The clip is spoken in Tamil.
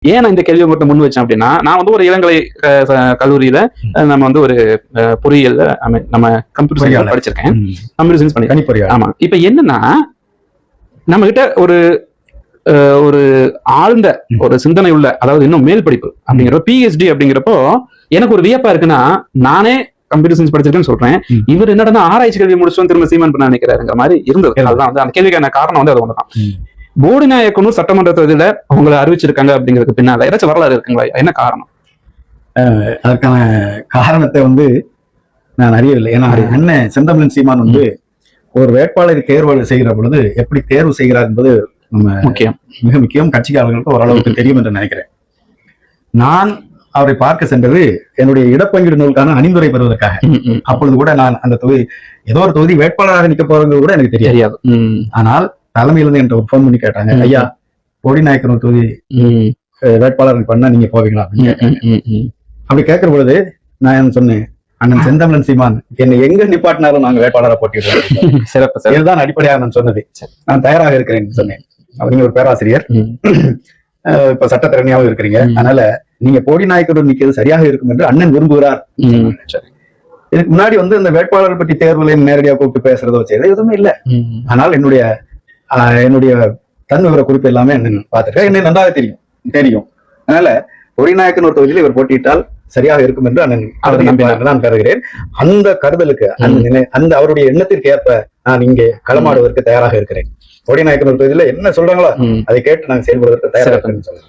ஏன் நான் இந்த கேள்வியை மட்டும் முன் வச்சேன் அப்படின்னா, நான் வந்து ஒரு இளங்கலை கல்லூரியில நம்ம வந்து ஒரு பொறியியல் நம்ம கம்ப்யூட்டர் சயின்ஸ் படிச்சிருக்கேன். கம்ப்யூட்டர் சயின்ஸ் பண்ணி. ஆமா. இப்ப என்னன்னா நம்ம கிட்ட ஒரு ஆழ்ந்த ஒரு சிந்தனை உள்ள, அதாவது இன்னும் மேல் படிப்பு அப்படிங்கிற PhD அப்படிங்கிறப்போ எனக்கு ஒரு வியப்பா இருக்குன்னா, நானே கம்ப்யூட்டர் சயின்ஸ் படிச்சிருக்கேன்னு சொல்றேன், இவர் என்னடா ஆராய்ச்சி கல்வி முடிச்சு திரும்ப சீமான் பண்ண நினைக்கிறாருங்கிற மாதிரி இருந்தது. அதுதான் வந்து அந்த கேள்விக்கான காரணம் வந்து அது ஒண்ணுதான். போடிநாயக்கனூர் சட்டமன்ற தொகுதியில அவங்களை அறிவிச்சிருக்காங்க அப்படிங்கிறதுக்கு பின்னால ஏதாச்சும் வரலாறு இருக்குங்களா? என்ன காரணம்? அதற்கான காரணத்தை வந்து நான் அறியவில்லை. ஏன்னா அண்ணன் செந்தமிழன் சீமான் வந்து ஒரு வேட்பாளரை தேர்வு செய்கிற பொழுது எப்படி தேர்வு செய்கிறார் என்பது நம்ம மிக முக்கியம். கட்சிக்காரர்களுக்கு ஓரளவுக்கு தெரியும் என்று நினைக்கிறேன். நான் அவரை பார்க்க சென்றது என்னுடைய இடப்பங்கீடு நூலுக்கான அணிந்துரை பெறுவதற்காக. அப்பொழுது கூட நான் அந்த தொகுதி ஏதோ ஒரு தொகுதி வேட்பாளராக நிற்க போறது கூட எனக்கு தெரியாது. ஆனால் தலைமையிலிருந்து என்ற ஒரு போன் பண்ணி கேட்டாங்க, ஐயா போடிநாயக்கனூர் தொகுதி வேட்பாளர் பண்ணா நீங்க போவீங்களா அப்படின்னு. அப்படி கேட்கிற பொழுது நான் சொன்னேன், அண்ணன் செந்தமிழன் சீமான் என்னை எங்க நிப்பாட்டினாலும் நாங்க வேட்பாளரை போட்டிடுறோம். சிறப்பு. இதுதான் அடிப்படையாக நான் சொன்னது. நான் தயாராக இருக்கிறேன் சொன்னேன். நீங்க ஒரு பேராசிரியர், இப்ப சட்டத்திறனியாவும் இருக்கிறீங்க, அதனால நீங்க போடிநாயக்கனூர் நிக்கிறது சரியாக இருக்கும் என்று அண்ணன் விரும்புகிறார். இதுக்கு முன்னாடி வந்து இந்த வேட்பாளர் பற்றி தேர்வுகளை நேரடியாக கூப்பிட்டு பேசுறதோ செய்யறது எதுவுமே இல்லை. ஆனால் என்னுடைய தன் விவர குறிப்பு எல்லாமே பார்த்துருக்கேன். என்ன நன்றாக தெரியும். அதனால போடிநாயக்கனூர் தொகுதியில் இவர் போட்டியிட்டால் சரியாக இருக்கும் என்று அண்ணன் நான் கருதுகிறேன். அந்த கருதலுக்கு அந்த அவருடைய எண்ணத்திற்கு ஏற்ப நான் இங்கே களமாடுவதற்கு தயாராக இருக்கிறேன். போடிநாயக்கனூர் தொகுதியில என்ன சொல்றாங்களோ அதை கேட்டு நாங்கள் செயல்படுவதற்கு தயாராக இருக்கிறேன்.